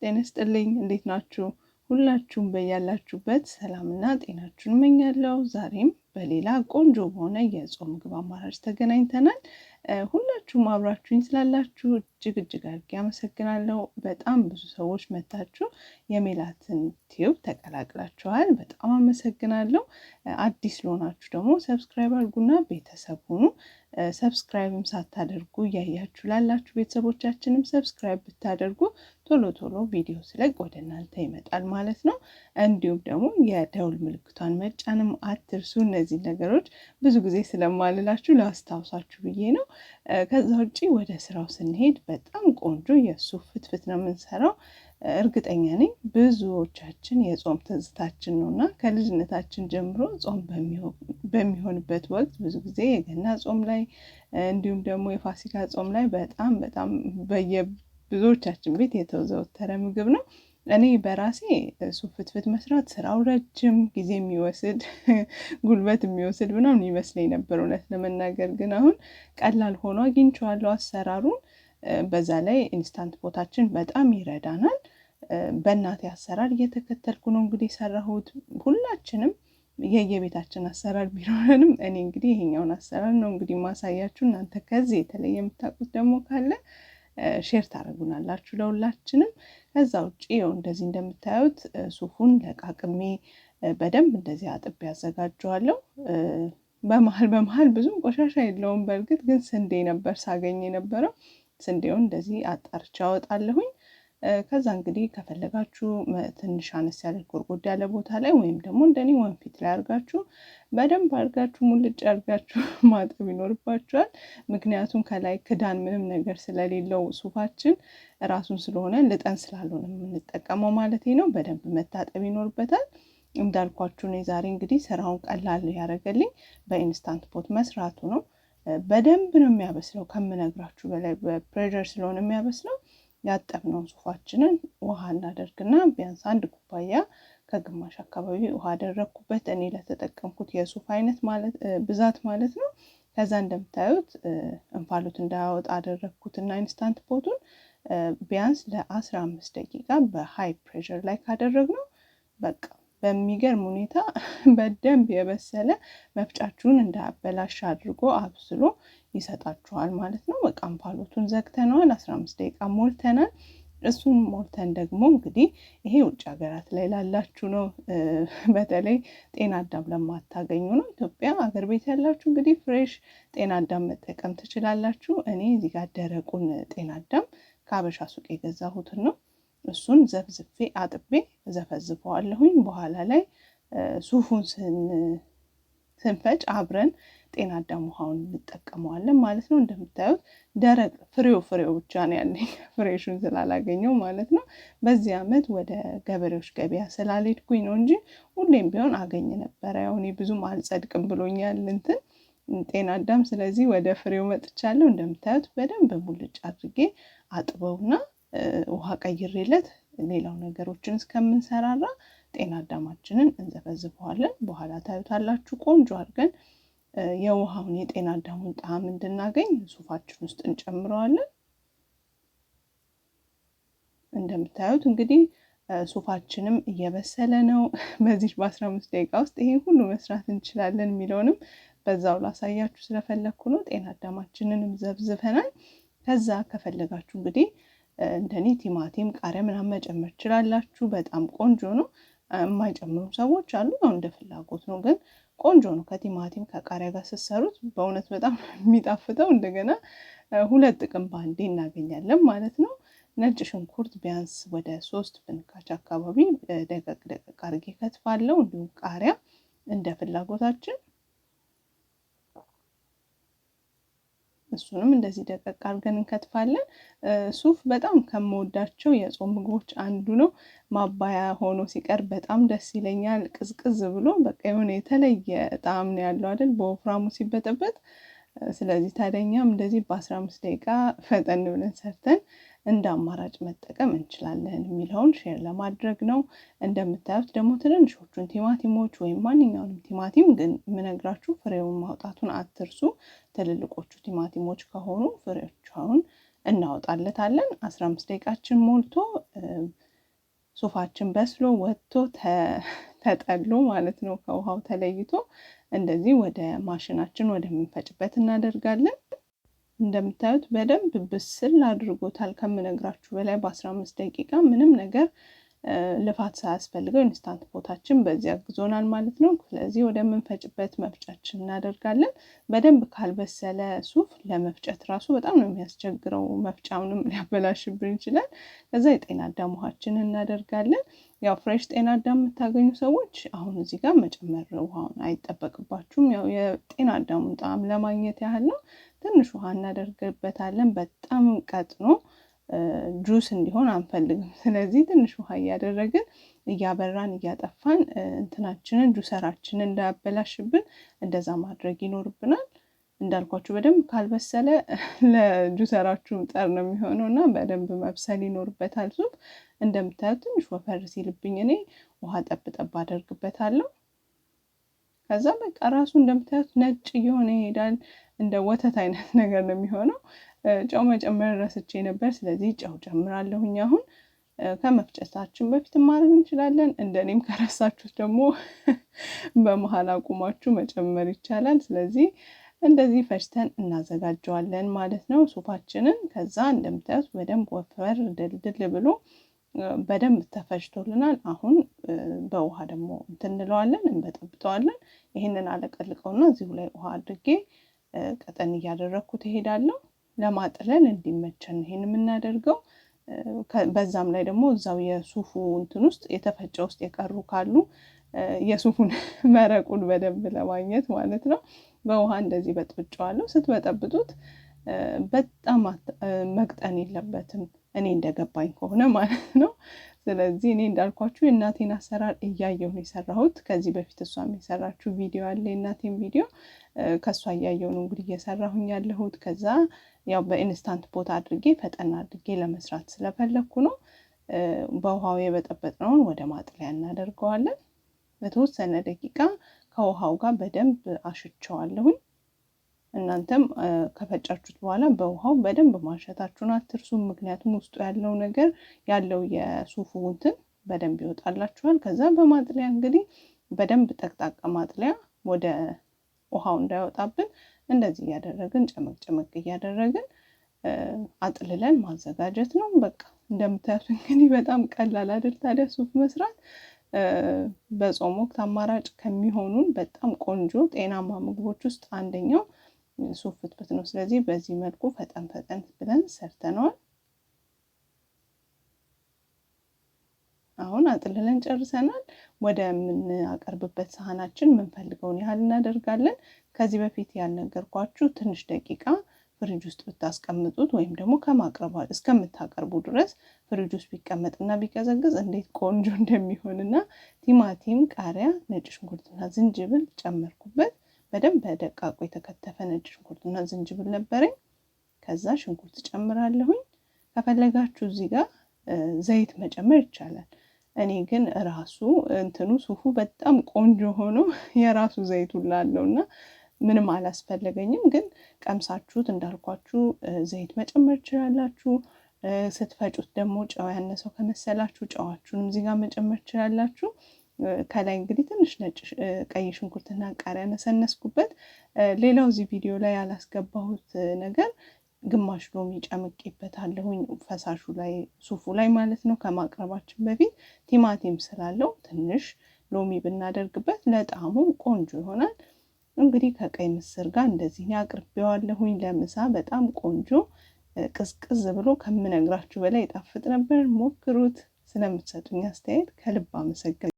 ጤና ይስጥልኝ እንዴት ናችሁ? ሁላችሁም በያላችሁበት ሰላምና ጤናችሁን እመኛለሁ። ዛሬም በሌላ ቆንጆ በሆነ የጾም ምግብ አማራጭ ተገናኝተናል። ሁላችሁም አብራችሁኝ ስላላችሁ እጅግ አድርጌ አመሰግናለሁ። በጣም ብዙ ሰዎች መታችሁ የሜላትን ቲዩብ ተቀላቅላችኋል። በጣም አመሰግናለሁ። አዲስ ለሆናችሁ ደግሞ ሰብስክራይብ አድርጉና ቤተሰብ ሁኑ። ሰብስክራይብም ሳታደርጉ እያያችሁ ላላችሁ ቤተሰቦቻችንም ሰብስክራይብ ብታደርጉ ቶሎ ቪዲዮ ስለቅ ወደ እናንተ ይመጣል ማለት ነው። እንዲሁም ደግሞ የደውል ምልክቷን መጫንም አትርሱ። እነዚህ ነገሮች ብዙ ጊዜ ስለማልላችሁ ላስታውሳችሁ ብዬ ነው። ከዛ ውጪ ወደ ስራው ስንሄድ በጣም ቆንጆ የሱፍ ፍትፍት ነው የምንሰራው። እርግጠኛ ነኝ ብዙዎቻችን የጾም ትዝታችን ነውና ከልጅነታችን ጀምሮ ጾም በሚሆንበት ወቅት ብዙ ጊዜ የገና ጾም ላይ እንዲሁም ደግሞ የፋሲካ ጾም ላይ በጣም ብዙዎቻችን ቤት የተዘወተረ ምግብ ነው። እኔ በራሴ ሱፍ ፍትፍት መስራት ስራው ረጅም ጊዜ የሚወስድ ጉልበት የሚወስድ ምናምን ይመስለኝ ነበር። እውነት ለመናገር ግን አሁን ቀላል ሆኖ አግኝቼዋለሁ አሰራሩን። በዛ ላይ ኢንስታንት ፖታችን በጣም ይረዳናል። በእናቴ አሰራር እየተከተልኩ ነው እንግዲህ ሰራሁት። ሁላችንም የየቤታችን አሰራር ቢኖረንም እኔ እንግዲህ ይሄኛውን አሰራር ነው እንግዲህ ማሳያችሁ። እናንተ ከዚህ የተለየ የምታውቁት ደግሞ ካለ ሼር ታደርጉናላችሁ ለሁላችንም። ከዛ ውጪ ይኸው እንደዚህ እንደምታዩት ሱፉን ለቃቅሜ በደንብ እንደዚህ አጥቤ ያዘጋጀዋለሁ። በመሃል ብዙም ቆሻሻ የለውም። በእርግጥ ግን ስንዴ ነበር ሳገኝ የነበረው። ስንዴውን እንደዚህ አጣርቼ አወጣለሁኝ። ከዛ እንግዲህ ከፈለጋችሁ ትንሽ አነስ ያለ ጎርጎድ ያለ ቦታ ላይ ወይም ደግሞ እንደኔ ወንፊት ላይ አድርጋችሁ በደንብ አድርጋችሁ ሙልጭ አድርጋችሁ ማጠብ ይኖርባችኋል። ምክንያቱም ከላይ ክዳን ምንም ነገር ስለሌለው ሱፋችን ራሱን ስለሆነ ልጠን ስላልሆነ የምንጠቀመው ማለት ነው። በደንብ መታጠብ ይኖርበታል። እንዳልኳችሁ ነው ዛሬ እንግዲህ ስራውን ቀላል ያደረገልኝ በኢንስታንት ፖት መስራቱ ነው። በደንብ ነው የሚያበስለው ከምነግራችሁ በላይ በፕሬሸር ስለሆነ የሚያበስለው። ያጠብነው ሱፋችንን ውሃ እናደርግና ቢያንስ 1 ኩባያ ከግማሽ አካባቢ ውሃ አደረኩበት። እኔ ለተጠቀምኩት የሱፍ አይነት ብዛት ማለት ነው። ከዛ እንደምታዩት እንፋሎት እንዳያወጣ አደረኩትና ኢንስታንት ፖቱን ቢያንስ ለ15 ደቂቃ በሃይ ፕሬሸር ላይ ካደረግነው በቃ በሚገርም ሁኔታ በደንብ የበሰለ መፍጫችሁን እንዳያበላሽ አድርጎ አብስሎ ይሰጣችኋል ማለት ነው። በቃ እንፋሎቱን ዘግተነዋል። 15 ደቂቃ ሞልተናል። እሱን ሞልተን ደግሞ እንግዲህ ይሄ ውጭ ሀገራት ላይ ላላችሁ ነው። በተለይ ጤና አዳም ለማታገኙ ነው። ኢትዮጵያ ሀገር ቤት ያላችሁ እንግዲህ ፍሬሽ ጤና አዳም መጠቀም ትችላላችሁ። እኔ እዚህ ጋር ደረቁን ጤና አዳም ከሀበሻ ሱቅ የገዛሁትን ነው። እሱን ዘፍዝፌ አጥቤ ዘፈዝፈዋለሁኝ። በኋላ ላይ ሱፉን ስንፈጭ አብረን ጤና አዳም ውሃውን እንጠቀመዋለን ማለት ነው። እንደምታዩት ደረቅ ፍሬው ብቻ ነው ያለኝ ፍሬሹን ስላላገኘው ማለት ነው። በዚህ አመት ወደ ገበሬዎች ገበያ ስላልሄድኩኝ ነው እንጂ ሁሌም ቢሆን አገኝ ነበረ። ያው እኔ ብዙም አልጸድቅም ብሎኛል ጤና አዳም። ስለዚህ ወደ ፍሬው መጥቻለሁ። እንደምታዩት በደንብ ሙልጭ አድርጌ አጥበውና ውሃ ቀይሬለት ሌላው ነገሮችን እስከምንሰራራ ጤና አዳማችንን እንዘፈዝፈዋለን። በኋላ ታዩታላችሁ ቆንጆ አድርገን የውሃውን የጤና አዳሙን ጣዕም እንድናገኝ ሱፋችን ውስጥ እንጨምረዋለን። እንደምታዩት እንግዲህ ሱፋችንም እየበሰለ ነው። በዚህ በ15 ደቂቃ ውስጥ ይሄ ሁሉ መስራት እንችላለን የሚለውንም በዛው ላሳያችሁ ስለፈለኩ ነው። ጤና አዳማችንንም ዘብዝፈናል። ከዛ ከፈለጋችሁ እንግዲህ እንደኔ ቲማቲም፣ ቃሪያ ምናምን መጨመር ትችላላችሁ። በጣም ቆንጆ ነው። የማይጨምሩ ሰዎች አሉ። ያው እንደ ፍላጎት ነው፣ ግን ቆንጆ ነው። ከቲማቲም ከቃሪያ ጋር ስትሰሩት በእውነት በጣም የሚጣፍጠው። እንደገና 2 ጥቅም በአንዴ እናገኛለን ማለት ነው። ነጭ ሽንኩርት ቢያንስ ወደ 3 ፍንካች አካባቢ ደቀቅ አድርጌ ከትፋለሁ። እንዲሁም ቃሪያ እንደ ፍላጎታችን እሱንም እንደዚህ ደቀቅ አድርገን እንከትፋለን። ሱፍ በጣም ከምወዳቸው የጾም ምግቦች አንዱ ነው። ማባያ ሆኖ ሲቀርብ በጣም ደስ ይለኛል። ቅዝቅዝ ብሎ በቃ የሆነ የተለየ ጣዕም ነው ያለው አይደል በወፍራሙ ሲበጠበጥ። ስለዚህ ታዲያኛም እንደዚህ በ15 ደቂቃ ፈጠን ብለን ሰርተን እንደ አማራጭ መጠቀም እንችላለን የሚለውን ሼር ለማድረግ ነው። እንደምታዩት ደግሞ ትንንሾቹን ቲማቲሞች ወይም ማንኛውንም ቲማቲም ግን የምነግራችሁ ፍሬውን ማውጣቱን አትርሱ። ትልልቆቹ ቲማቲሞች ከሆኑ ፍሬዎቻቸውን እናወጣለታለን። 15 ደቂቃችን ሞልቶ ሱፋችን በስሎ ወጥቶ ተጠሎ ማለት ነው ከውሃው ተለይቶ እንደዚህ ወደ ማሽናችን ወደምንፈጭበት እናደርጋለን። እንደምታዩት በደንብ ብስል አድርጎታል ከምነግራችሁ በላይ በ15 ደቂቃ ምንም ነገር ልፋት ሳያስፈልገው ኢንስታንት ፖታችን በዚህ አግዞናል ማለት ነው። ስለዚህ ወደምንፈጭበት መፍጫችን እናደርጋለን። በደንብ ካልበሰለ ሱፍ ለመፍጨት ራሱ በጣም ነው የሚያስቸግረው፣ መፍጫውንም ሊያበላሽብን ይችላል። ከዛ የጤና አዳም ውሃችንን እናደርጋለን። ያው ፍሬሽ ጤና አዳም የምታገኙ ሰዎች አሁን እዚህ ጋር መጨመር ውሃውን አይጠበቅባችሁም። ያው የጤና አዳሙን ጣዕም ለማግኘት ያህል ነው። ትንሽ ውሃ እናደርግበታለን። በጣም ቀጥኖ ጁስ እንዲሆን አንፈልግም። ስለዚህ ትንሽ ውሃ እያደረግን እያበራን እያጠፋን እንትናችንን ጁሰራችንን እንዳያበላሽብን እንደዛ ማድረግ ይኖርብናል። እንዳልኳችሁ በደንብ ካልበሰለ ለጁሰራችሁም ጠር ነው የሚሆነው እና በደንብ መብሰል ይኖርበታል። ሱፍ እንደምታዩት ትንሽ ወፈር ሲልብኝ እኔ ውሃ ጠብ አደርግበታለሁ። ከዛ በቃ ራሱ እንደምታዩት ነጭ እየሆነ ይሄዳል። እንደ ወተት አይነት ነገር ነው የሚሆነው። ጨው መጨመር ረስቼ ነበር። ስለዚህ ጨው ጨምራለሁኝ። አሁን ከመፍጨታችን በፊት ማድረግ እንችላለን። እንደኔም ከረሳችሁት ደግሞ በመሀል አቁማችሁ መጨመር ይቻላል። ስለዚህ እንደዚህ ፈጭተን እናዘጋጀዋለን ማለት ነው ሱፋችንን። ከዛ እንደምታዩት በደንብ ወፈር ድልድል ብሎ በደንብ ተፈጭቶልናል። አሁን በውሃ ደግሞ እንለዋለን እንበጠብጠዋለን። ይሄንን አለቀልቀውና እዚሁ ላይ ውሃ አድርጌ ቀጠን እያደረግኩት እሄዳለሁ። ለማጥለል እንዲመቸን ይሄን የምናደርገው። በዛም ላይ ደግሞ እዛው የሱፉ እንትን ውስጥ የተፈጨ ውስጥ የቀሩ ካሉ የሱፉን መረቁን በደንብ ለማግኘት ማለት ነው። በውሃ እንደዚህ በጥብጨዋለሁ። ስትበጠብጡት በጣም መቅጠን የለበትም እኔ እንደገባኝ ከሆነ ማለት ነው። ስለዚህ እኔ እንዳልኳችሁ የእናቴን አሰራር እያየሁ ነው የሰራሁት። ከዚህ በፊት እሷም የሰራችሁ ቪዲዮ አለ፣ የእናቴን ቪዲዮ ከእሷ እያየሁ ነው እንግዲህ እየሰራሁኝ ያለሁት። ከዛ ያው በኢንስታንት ፖት አድርጌ ፈጠን አድርጌ ለመስራት ስለፈለግኩ ነው። በውሃው የበጠበጥነውን ወደ ማጥለያ እናደርገዋለን። በተወሰነ ደቂቃ ከውሃው ጋር በደንብ አሽቸዋለሁኝ። እናንተም ከፈጫችሁት በኋላ በውሃው በደንብ ማሸታችሁን አትርሱ። ምክንያቱም ውስጡ ያለው ነገር ያለው የሱፉ እንትን በደንብ ይወጣላችኋል። ከዛ በማጥለያ እንግዲህ በደንብ ጠቅጣቃ ማጥለያ ወደ ውሃው እንዳይወጣብን እንደዚህ እያደረግን ጨመቅ እያደረግን አጥልለን ማዘጋጀት ነው። በቃ እንደምታዩት እንግዲህ በጣም ቀላል አይደል ታዲያ ሱፍ መስራት። በጾም ወቅት አማራጭ ከሚሆኑን በጣም ቆንጆ ጤናማ ምግቦች ውስጥ አንደኛው ሱፍ ፍትፍት ነው። ስለዚህ በዚህ መልኩ ፈጠን ብለን ሰርተነዋል። አሁን አጥልለን ጨርሰናል። ወደ ምናቀርብበት ሳህናችን የምንፈልገውን ያህል እናደርጋለን። ከዚህ በፊት ያልነገርኳችሁ ትንሽ ደቂቃ ፍሪጅ ውስጥ ብታስቀምጡት ወይም ደግሞ እስከምታቀርቡ ድረስ ፍሪጅ ውስጥ ቢቀመጥና ቢቀዘቅዝ እንዴት ቆንጆ እንደሚሆንና ቲማቲም፣ ቃሪያ፣ ነጭ ሽንኩርትና ዝንጅብል ጨመርኩበት። በደንብ በደቃቁ የተከተፈ ነጭ ሽንኩርትና ዝንጅብል ነበረኝ። ከዛ ሽንኩርት ጨምራለሁኝ። ከፈለጋችሁ እዚህ ጋር ዘይት መጨመር ይቻላል። እኔ ግን ራሱ ሱፉ በጣም ቆንጆ ሆኖ የራሱ ዘይት ሁላ አለውና ምንም አላስፈለገኝም። ግን ቀምሳችሁት እንዳልኳችሁ ዘይት መጨመር ትችላላችሁ። ስትፈጩት ደግሞ ጨው ያነሰው ከመሰላችሁ ጨዋችሁንም እዚህ ጋር መጨመር ትችላላችሁ። ከላይ እንግዲህ ትንሽ ነጭ ቀይ ሽንኩርትና ቃሪያ ነሰነስኩበት። ሌላው እዚህ ቪዲዮ ላይ ያላስገባሁት ነገር ግማሽ ሎሚ ጨምቄበታለሁኝ ፈሳሹ ላይ ሱፉ ላይ ማለት ነው። ከማቅረባችን በፊት ቲማቲም ስላለው ትንሽ ሎሚ ብናደርግበት ለጣዕሙ ቆንጆ ይሆናል። እንግዲህ ከቀይ ምስር ጋር እንደዚህ አቅርቤዋለሁኝ ለምሳ። በጣም ቆንጆ ቅዝቅዝ ብሎ ከምነግራችሁ በላይ ይጣፍጥ ነበር። ሞክሩት። ስለምትሰጡኝ አስተያየት ከልብ አመሰግናለሁ።